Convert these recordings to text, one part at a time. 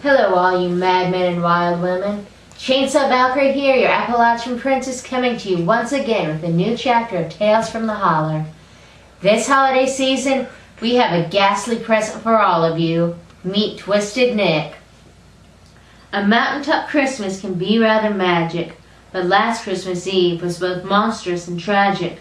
Hello all you madmen and wild women. Chainsaw Valkyrie here, your Appalachian princess, coming to you once again with a new chapter of Tales from the Holler. This holiday season, we have a ghastly present for all of you. Meet Twisted Nick. A mountaintop Christmas can be rather magic, but last Christmas Eve was both monstrous and tragic.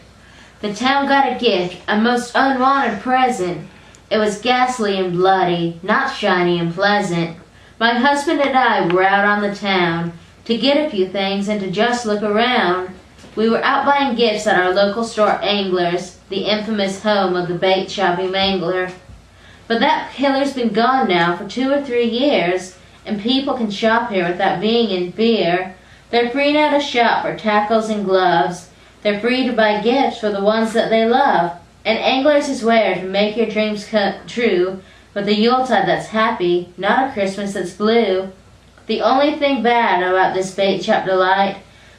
The town got a gift, a most unwanted present. It was ghastly and bloody, not shiny and pleasant. My husband and I were out on the town to get a few things and to just look around. We were out buying gifts at our local store Angler's, the infamous home of the bait shopping mangler. But that killer's been gone now for 2 or 3 years, and people can shop here without being in fear. They're free now to shop for tackles and gloves. They're free to buy gifts for the ones that they love. And Angler's is where to make your dreams come true, with a yuletide that's happy, not a Christmas that's blue. The only thing bad about this bait shop delight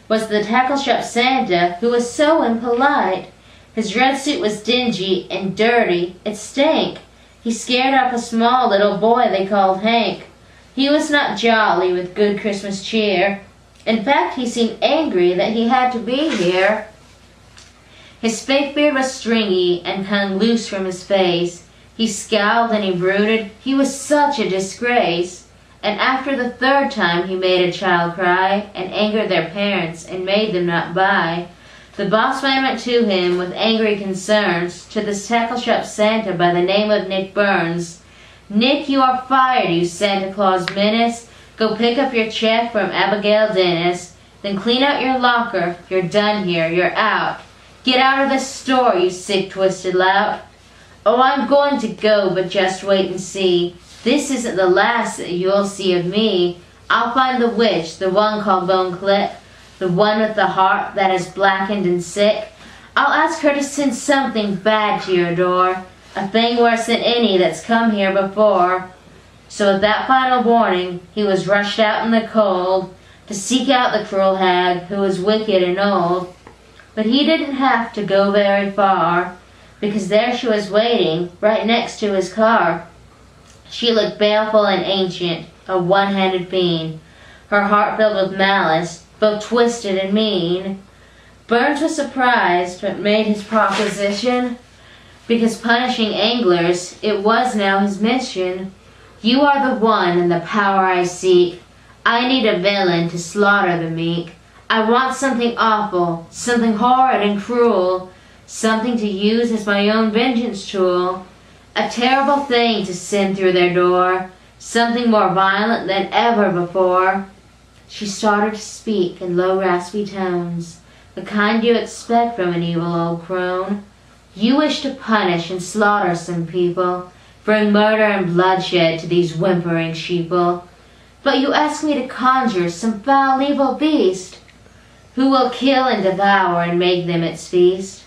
was the tackle shop Santa, who was so impolite. His red suit was dingy and dirty, it stank. He scared off a small little boy they called Hank. He was not jolly with good Christmas cheer. In fact, he seemed angry that he had to be here. His fake beard was stringy and hung loose from his face. He scowled and he brooded, he was such a disgrace. And after the 3rd time he made a child cry, and angered their parents, and made them not buy. The boss man went to him with angry concerns, to this tackle shop Santa by the name of Nick Burns. Nick, you are fired, you Santa Claus menace. Go pick up your check from Abigail Dennis. Then clean out your locker, you're done here, you're out. Get out of this store, you sick twisted lout. Oh, I'm going to go, but just wait and see. This isn't the last that you'll see of me. I'll find the witch, the one called Bone Clip, the one with the heart that is blackened and sick. I'll ask her to send something bad to your door, a thing worse than any that's come here before. So with that final warning, he was rushed out in the cold to seek out the cruel hag who was wicked and old. But he didn't have to go very far, because there she was waiting, right next to his car. She looked baleful and ancient, a one-handed fiend, her heart filled with malice, both twisted and mean. Burns was surprised, but made his proposition, because punishing anglers, it was now his mission. You are the one and the power I seek. I need a villain to slaughter the meek. I want something awful, something horrid and cruel, something to use as my own vengeance tool. A terrible thing to send through their door, something more violent than ever before. She started to speak in low raspy tones, the kind you expect from an evil old crone. You wish to punish and slaughter some people, bring murder and bloodshed to these whimpering sheeple. But you ask me to conjure some foul evil beast, who will kill and devour and make them its feast.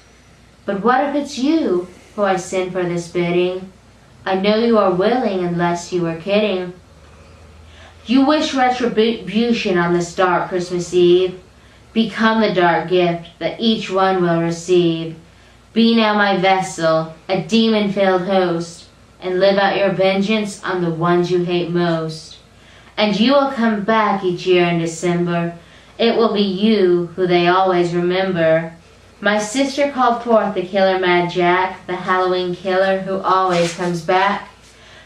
But what if it's you who I send for this bidding? I know you are willing unless you are kidding. You wish retribution on this dark Christmas Eve. Become the dark gift that each one will receive. Be now my vessel, a demon-filled host, and live out your vengeance on the ones you hate most. And you will come back each year in December. It will be you who they always remember. My sister called forth the killer Mad Jack, the Halloween killer who always comes back.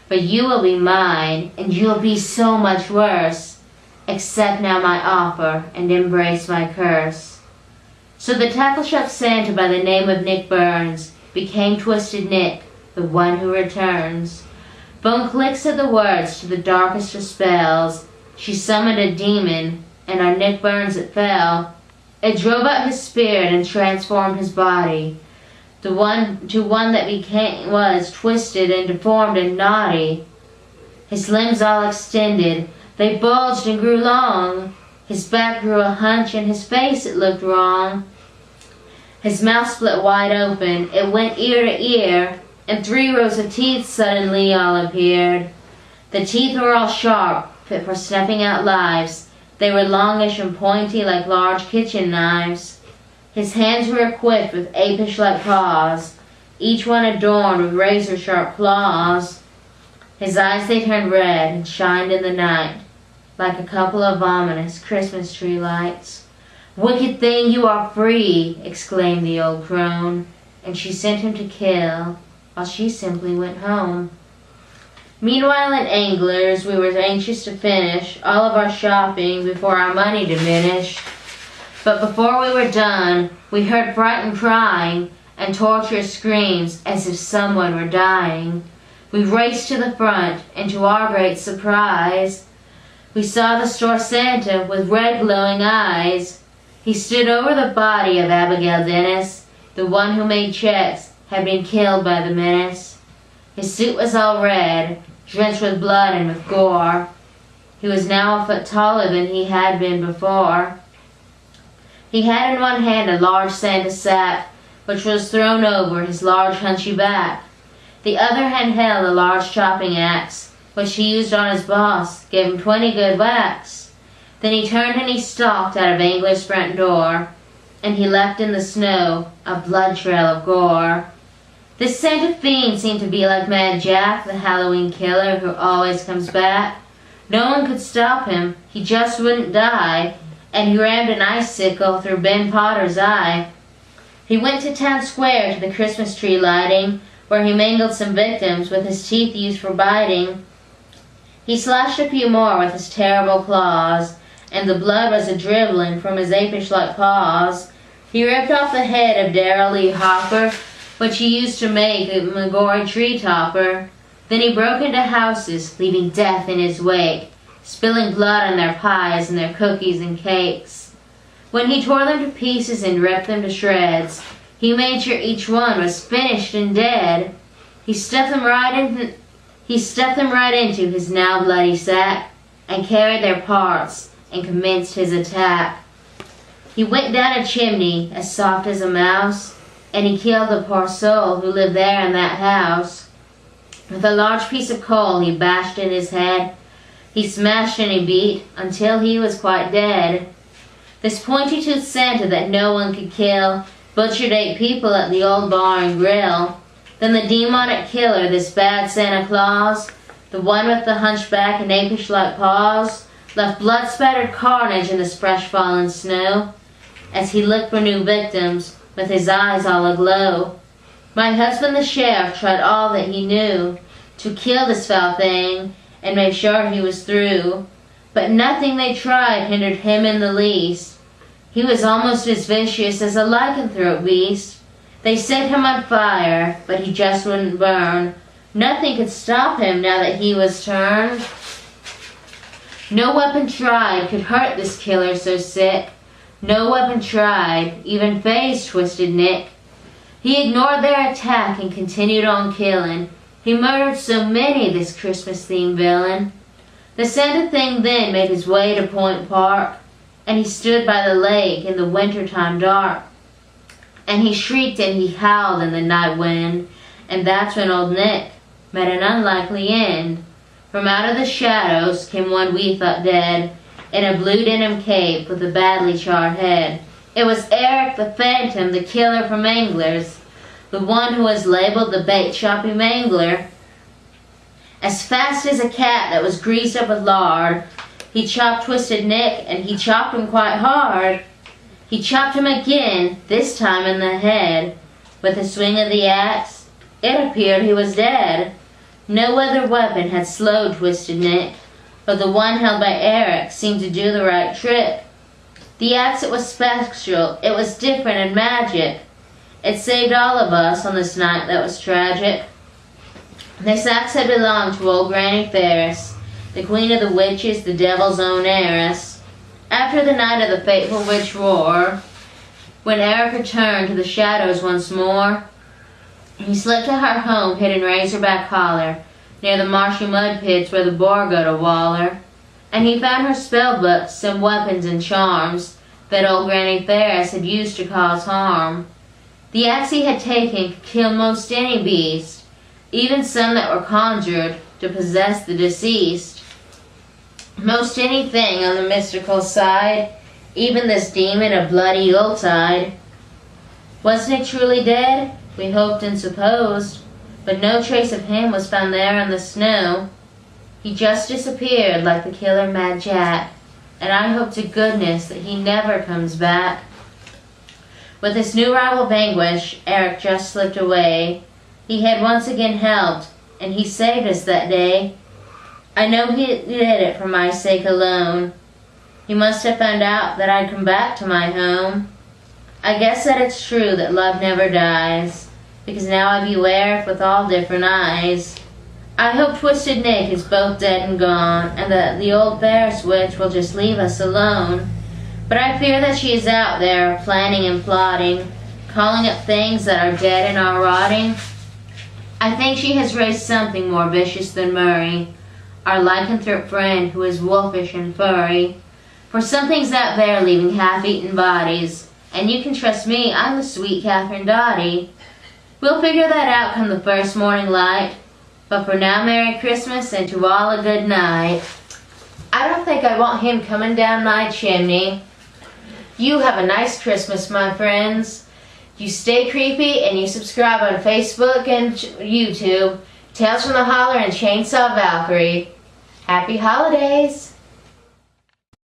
But you will be mine, and you'll be so much worse. Accept now my offer, and embrace my curse. So the tackle shop Santa by the name of Nick Burns became Twisted Nick, the one who returns. Bone Click said the words to the darkest of spells. She summoned a demon, and on Nick Burns it fell. It drove out his spirit and transformed his body, to one that was twisted and deformed and naughty. His limbs all extended, they bulged and grew long. His back grew a hunch, and his face it looked wrong. His mouth split wide open, it went ear to ear, and 3 rows of teeth suddenly all appeared. The teeth were all sharp, fit for snuffing out lives. They were longish and pointy like large kitchen knives. His hands were equipped with apish-like paws, each one adorned with razor-sharp claws. His eyes they turned red and shined in the night, like a couple of ominous Christmas tree lights. "Wicked thing, you are free!" exclaimed the old crone, and she sent him to kill, while she simply went home. Meanwhile in Anglers we were anxious to finish all of our shopping before our money diminished. But before we were done, we heard frightened crying and torturous screams as if someone were dying. We raced to the front, and to our great surprise, we saw the store Santa with red glowing eyes. He stood over the body of Abigail Dennis, the one who made checks, had been killed by the menace. His suit was all red, drenched with blood and with gore. He was now a foot taller than he had been before. He had in one hand a large Santa sack, which was thrown over his large hunchy back. The other hand held a large chopping axe, which he used on his boss, gave him 20 good whacks. Then he turned and he stalked out of Angler's front door, and he left in the snow a blood trail of gore. This Santa fiend seemed to be like Mad Jack, the Halloween killer who always comes back. No one could stop him, he just wouldn't die, and he rammed an icicle through Ben Potter's eye. He went to Town Square to the Christmas tree lighting, where he mangled some victims with his teeth used for biting. He slashed a few more with his terrible claws, and the blood was a-dribbling from his apish-like paws. He ripped off the head of Darrell Lee Hopper, which he used to make a Magori tree topper. Then he broke into houses, leaving death in his wake, spilling blood on their pies and their cookies and cakes. When he tore them to pieces and ripped them to shreds, he made sure each one was finished and dead. He stuffed them right into his now bloody sack, and carried their parts, and commenced his attack. He went down a chimney, as soft as a mouse, and he killed the poor soul who lived there in that house. With a large piece of coal he bashed in his head. He smashed and he beat, until he was quite dead. This pointy-toothed Santa that no one could kill butchered 8 people at the old bar and grill. Then the demonic killer, this bad Santa Claus, the one with the hunchback and apish-like paws, left blood-spattered carnage in this fresh-fallen snow, as he looked for new victims, with his eyes all aglow. My husband the sheriff tried all that he knew to kill this foul thing and make sure he was through, but nothing they tried hindered him in the least. He was almost as vicious as a lycanthrope beast. They set him on fire, but he just wouldn't burn. Nothing could stop him now that he was turned. No weapon tried could hurt this killer so sick. No weapon tried, even Faye's twisted Nick. He ignored their attack and continued on killing. He murdered so many, this Christmas-themed villain. The Santa thing then made his way to Point Park, and he stood by the lake in the wintertime dark. And he shrieked and he howled in the night wind, and that's when old Nick met an unlikely end. From out of the shadows came one we thought dead, in a blue denim cape with a badly charred head. It was Eric the Phantom, the killer from Anglers, the one who was labeled the bait-shoppy mangler. As fast as a cat that was greased up with lard, he chopped Twisted Nick, and he chopped him quite hard. He chopped him again, this time in the head. With a swing of the axe, it appeared he was dead. No other weapon had slowed Twisted Nick, but the one held by Eric seemed to do the right trick. The axe, it was spectral, it was different and magic. It saved all of us on this night that was tragic. This axe had belonged to old Granny Ferris, the queen of the witches, the devil's own heiress. After the night of the fateful witch roar, when Eric returned to the shadows once more, he slipped to her home hid in Razorback Holler, near the marshy mud pits where the boar go to waller, and he found her spell books, some weapons and charms that old Granny Ferris had used to cause harm. The axe he had taken could kill most any beast, even some that were conjured to possess the deceased. Most anything on the mystical side, even this demon of bloody Yuletide. Wasn't it truly dead? We hoped and supposed. but no trace of him was found there in the snow. He just disappeared like the killer Mad Jack, and I hope to goodness that he never comes back. With his new rival vanquished, Eric just slipped away. He had once again helped, and he saved us that day. I know he did it for my sake alone. He must have found out that I'd come back to my home. I guess that it's true that love never dies, because now I beware with all different eyes. I hope Twisted Nick is both dead and gone, and that the old Ferris witch will just leave us alone. But I fear that she is out there, planning and plotting, calling up things that are dead and are rotting. I think she has raised something more vicious than Murray, our lycanthrope friend who is wolfish and furry. For something's out there leaving half-eaten bodies, and you can trust me, I'm the sweet Catherine Dottie. We'll figure that out come the first morning light, but for now, Merry Christmas, and to all a good night. I don't think I want him coming down my chimney. You have a nice Christmas, my friends. You stay creepy, and you subscribe on Facebook and YouTube. Tales from the Holler and Chainsaw Valkyrie. Happy holidays!